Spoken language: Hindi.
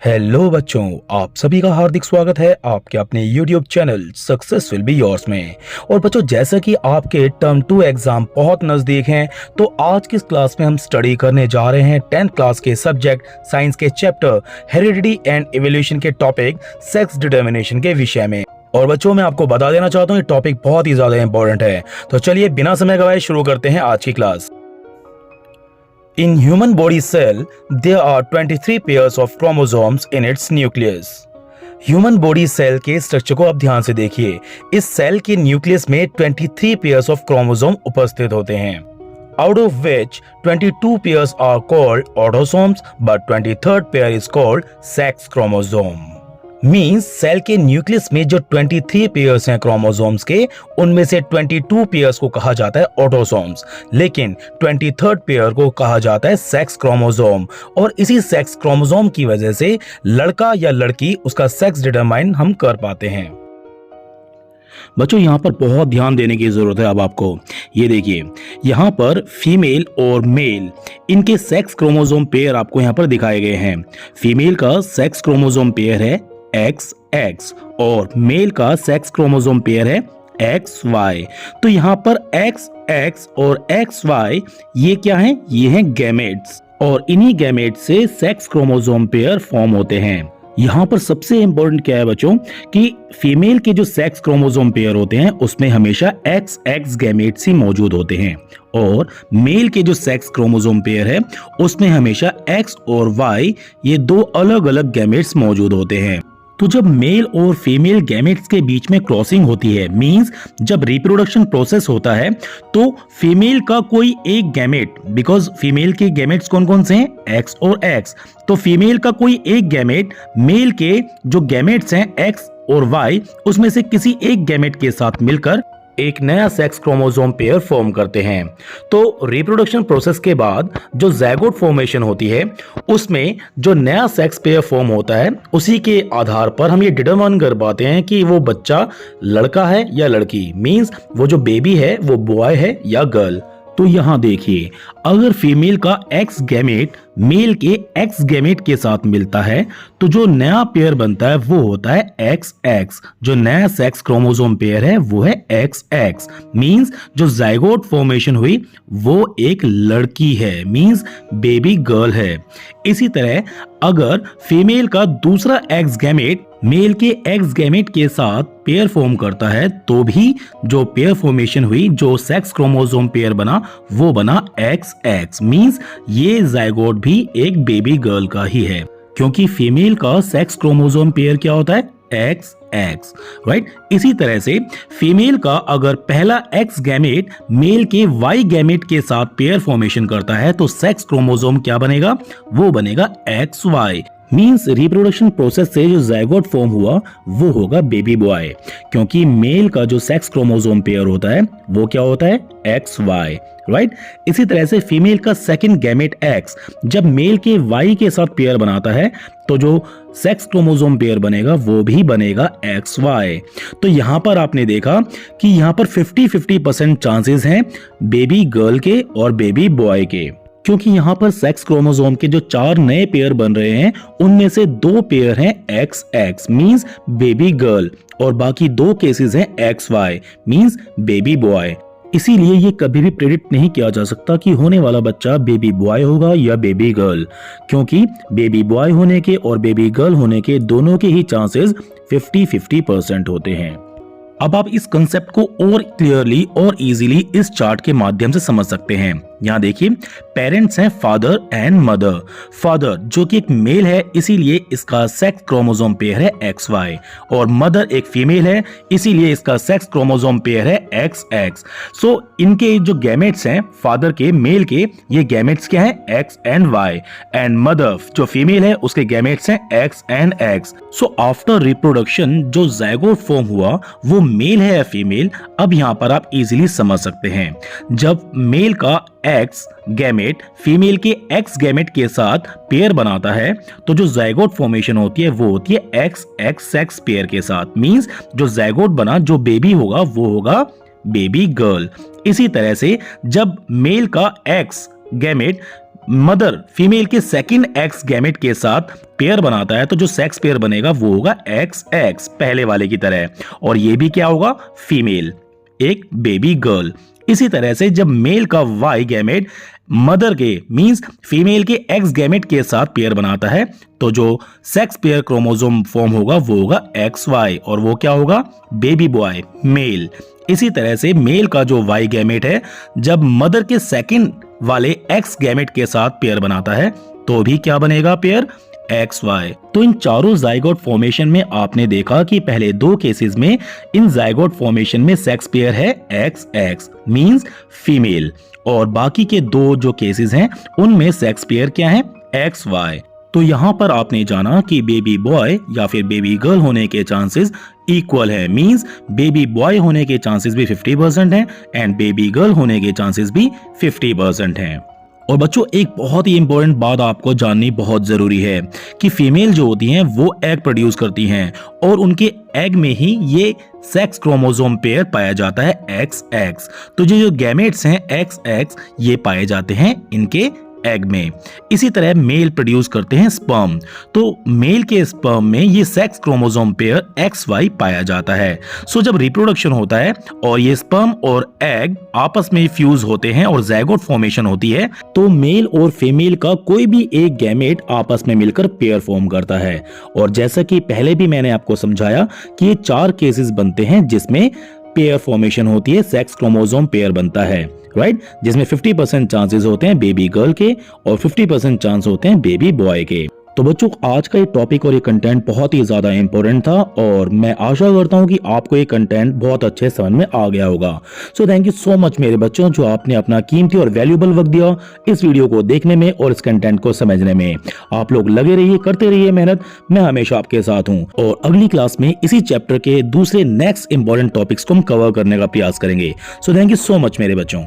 हेलो बच्चों, आप सभी का हार्दिक स्वागत है आपके अपने YouTube channel success will be yours में। और बच्चों, जैसा कि आपके टर्म 2 एग्जाम बहुत नज़दीक हैं, तो आज की इस क्लास में हम स्टडी करने जा रहे हैं 10th क्लास के सब्जेक्ट साइंस के चैप्टर हेरिडिटी एंड इवोल्यूशन के टॉपिक सेक्स डिटर्मिनेशन के विषय में। और बच्चों, मैं आपको बता देना चाहता हूँ ये टॉपिक बहुत ही ज़्यादा इंपॉर्टेंट है। तो चलिए बिना समय गवाए शुरू करते हैं आज की class. In human body cell, there are 23 pairs of chromosomes in its nucleus. Human body cell के स्ट्रक्चर को आप ध्यान से देखिए। इस सेल के न्यूक्लियस में 23 पेयर्स ऑफ क्रोमोसोम उपस्थित होते हैं, out of which 22 pairs are called autosomes, but 23rd pair is called sex chromosome. Means cell के न्यूक्लियस में जो 23 पेयर्स हैं क्रोमोसोम्स के, उनमें से 22 पेयर्स को कहा जाता है ऑटोसोम्स, लेकिन 23rd पेयर को कहा जाता है सेक्स क्रोमोसोम। और इसी सेक्स क्रोमोसोम की वजह से लड़का या लड़की उसका सेक्स डिटरमाइन हम कर पाते हैं। बच्चों, यहाँ पर बहुत ध्यान देने की जरूरत है। अब आपको ये देखिए, यहाँ पर फीमेल और मेल इनके सेक्स क्रोमोसोम पेयर आपको यहाँ पर दिखाए गए हैं। फीमेल का सेक्स क्रोमोसोम पेयर है XX और मेल का सेक्स क्रोमोसोम पेयर है XY। तो यहाँ पर XX और XY ये क्या हैं? ये हैं गैमेट्स, और इन्हीं गैमेट्स से सेक्स क्रोमोसोम पेयर फॉर्म होते हैं। यहाँ पर सबसे इंपॉर्टेंट क्या है बच्चों कि फीमेल के जो सेक्स क्रोमोसोम पेयर होते हैं उसमें हमेशा XX गैमेट्स ही मौजूद होते हैं, और मेल के जो सेक्स क्रोमोसोम पेयर है उसमें हमेशा X और Y ये दो अलग अलग गैमेट्स मौजूद होते हैं। तो जब मेल और फीमेल गैमेट्स के बीच में क्रॉसिंग होती है, मींस जब रिप्रोडक्शन प्रोसेस होता है, तो फीमेल का कोई एक गैमेट, बिकॉज फीमेल के गैमेट्स कौन कौन से हैं? X और X। तो फीमेल का कोई एक गैमेट मेल के जो गैमेट्स हैं X और Y, उसमें से किसी एक गैमेट के साथ मिलकर एक नया सेक्स क्रोमोसोम पेयर फॉर्म करते हैं। तो रिप्रोडक्शन प्रोसेस के बाद जो ज़ायगोट फॉर्मेशन होती है, उसमें जो नया सेक्स पेयर फॉर्म होता है, उसी के आधार पर हम ये डिटरमाइन कर पाते हैं कि वो बच्चा लड़का है या लड़की, मींस वो जो बेबी है वो बॉय है या गर्ल। तो यहाँ देखिए, अगर फीमेल का X गैमेट मेल के X गैमेट के साथ मिलता है, तो जो नया पेयर बनता है वो होता है XX। जो नया सेक्स क्रोमोसोम पेयर है वो है XX, मींस जो जाइगोट फॉर्मेशन हुई वो एक लड़की है, मींस बेबी गर्ल है। इसी तरह अगर फीमेल का दूसरा X गैमेट मेल के X गैमेट के साथ पेयर फॉर्म करता है, तो भी जो पेयर फॉर्मेशन हुई, जो सेक्स क्रोमोसोम पेयर बना, वो बना XX, मींस ये जाइगोट भी एक बेबी गर्ल का ही है, क्योंकि फीमेल का सेक्स क्रोमोसोम पेयर क्या होता है? XX, right. इसी तरह से फीमेल का अगर पहला X गैमेट मेल के Y गैमेट के साथ पेयर फॉर्मेशन करता है, तो सेक्स क्रोमोसोम क्या बनेगा? वो बनेगा XY, मींस रिप्रोडक्शन प्रोसेस से जो जाइगोट फॉर्म हुआ वो होगा बेबी बॉय, क्योंकि मेल का जो सेक्स क्रोमोसोम पेयर होता है वो क्या होता है? XY, right. इसी तरह से फीमेल का सेकंड गैमेट X जब मेल के Y के साथ पेयर बनाता है, तो जो सेक्स क्रोमोसोम पेयर बनेगा वो भी बनेगा XY। तो यहाँ पर आपने देखा कि यहाँ पर 50-50% चांसेस हैं बेबी गर्ल के और बेबी बॉय के, क्योंकि यहाँ पर सेक्स क्रोमोसोम के जो 4 नए पेयर बन रहे हैं उनमें से 2 पेयर हैं XX, मींस बेबी गर्ल, और बाकी 2 केसेस हैं XY, मींस बेबी बॉय। इसीलिए ये कभी भी प्रेडिक्ट नहीं किया जा सकता कि होने वाला बच्चा बेबी बॉय होगा या बेबी गर्ल, क्योंकि बेबी बॉय होने के और बेबी गर्ल होने के दोनों के ही चांसेस 50-50% होते हैं। अब आप इस कंसेप्ट को और क्लियरली और इजीली इस चार्ट के माध्यम से समझ सकते हैं। यहाँ देखिए, पेरेंट्स हैं फादर एंड मदर। फादर जो कि एक मेल है, इसीलिए इसका सेक्स क्रोमोसोम पेयर है XY, और मदर एक फीमेल है, इसीलिए इसका सेक्स क्रोमोसोम पेयर है XX। सो इनके जो गैमेट्स हैं फादर के मेल के, ये गैमेट्स क्या हैं? X and Y, and mother जो फीमेल है उसके गैमेट्स हैं X and X। So after reproduction जो जाइगोट फॉर्म हुआ वो मेल है या फीमेल, अब यहाँ पर आप इजीली समझ सकते हैं। जब मेल का X गैमेट फीमेल के X गैमेट के साथ पेयर बनाता है, तो जो जाइगोट फॉर्मेशन होती है वो होती है XX सेक्स पेयर के साथ, मींस जो जाइगोट बना, जो बेबी होगा वो होगा बेबी गर्ल। इसी तरह से जब मेल का X गैमेट मदर फीमेल के सेकंड एक्स गैमेट के साथ पेयर बनाता है तो जो सेक्स पेयर बनेगा वो होगा एक्स एक्स पहले वाले की तरह, और ये भी क्या होगा, फीमेल, एक बेबी गर्ल। इसी तरह से जब मेल का वाई गैमेट मदर के मींस फीमेल के एक्स गैमेट के साथ पेयर बनाता है तो जो सेक्स पेयर क्रोमोसोम फॉर्म होगा वो होगा एक्स वाई, और वो क्या होगा, बेबी बॉय, मेल। इसी तरह से मेल का जो वाई गैमेट है जब मदर के सेकंड वाले एक्स गैमेट के साथ पेयर बनाता है तो भी क्या बनेगा, पेयर एक्स वाई। तो इन चारों जाइगोट फॉर्मेशन में आपने देखा कि पहले दो केसेस में इन जाइगोट फॉर्मेशन में सेक्स पेयर है एक्स एक्स मींस फीमेल, और बाकी के दो जो केसेस हैं उनमें सेक्स पेयर क्या है, एक्स वाई। तो यहाँ पर आपने जाना कि बेबी बॉय या फिर बेबी गर्ल होने के चांसेस इक्वल है, मींस बेबी बॉय होने के चांसेस भी 50% हैं एंड बेबी गर्ल होने के चांसेस भी 50% हैं। और बच्चों एक बहुत ही इंपॉर्टेंट बात आपको जाननी बहुत जरूरी है कि फीमेल जो होती हैं वो एग प्रोड्यूस करती हैं और उनके एग में ही ये सेक्स क्रोमोसोम पेयर पाया जाता है एक्स एक्स। तो जो गैमेट्स हैं एक्स एक्स ये पाए जाते हैं इनके एग में। इसी तरह मेल प्रोड्यूस करते हैं स्पर्म, तो मेल के स्पर्म में ये sex chromosome pair X Y पाया जाता है। सो जब रिप्रोडक्शन होता है और ये स्पर्म और एग आपस में फ्यूज होते हैं और ज़ायगोट फॉर्मेशन होती है तो मेल और फीमेल का कोई भी एक गैमेट आपस में मिलकर पेयर फॉर्म करता है। और जैसा कि पहले भी मैंने आपको समझाया कि ये 4 केसेस बनते हैं जिसमें पेयर फॉर्मेशन होती है, सेक्स क्रोमोसोम पेयर बनता है, राइट, जिसमें 50% चांसेस होते हैं बेबी गर्ल के और 50% चांस होते हैं बेबी बॉय के। तो बच्चों आज का ये टॉपिक और ये कंटेंट बहुत ही ज्यादा इंपॉर्टेंट था और मैं आशा करता हूँ कि आपको ये कंटेंट बहुत अच्छे समझ में आ गया होगा। So thank you so much मेरे बच्चों जो आपने अपना कीमती और वैल्यूएबल वक्त दिया इस वीडियो को देखने में और इस कंटेंट को समझने में। आप लोग लगे रहिए, करते रहिए मेहनत, मैं हमेशा आपके साथ हूँ। और अगली क्लास में इसी चैप्टर के दूसरे नेक्स्ट इंपॉर्टेंट टॉपिक्स को हम कवर करने का प्रयास करेंगे। So thank you so much मेरे बच्चों।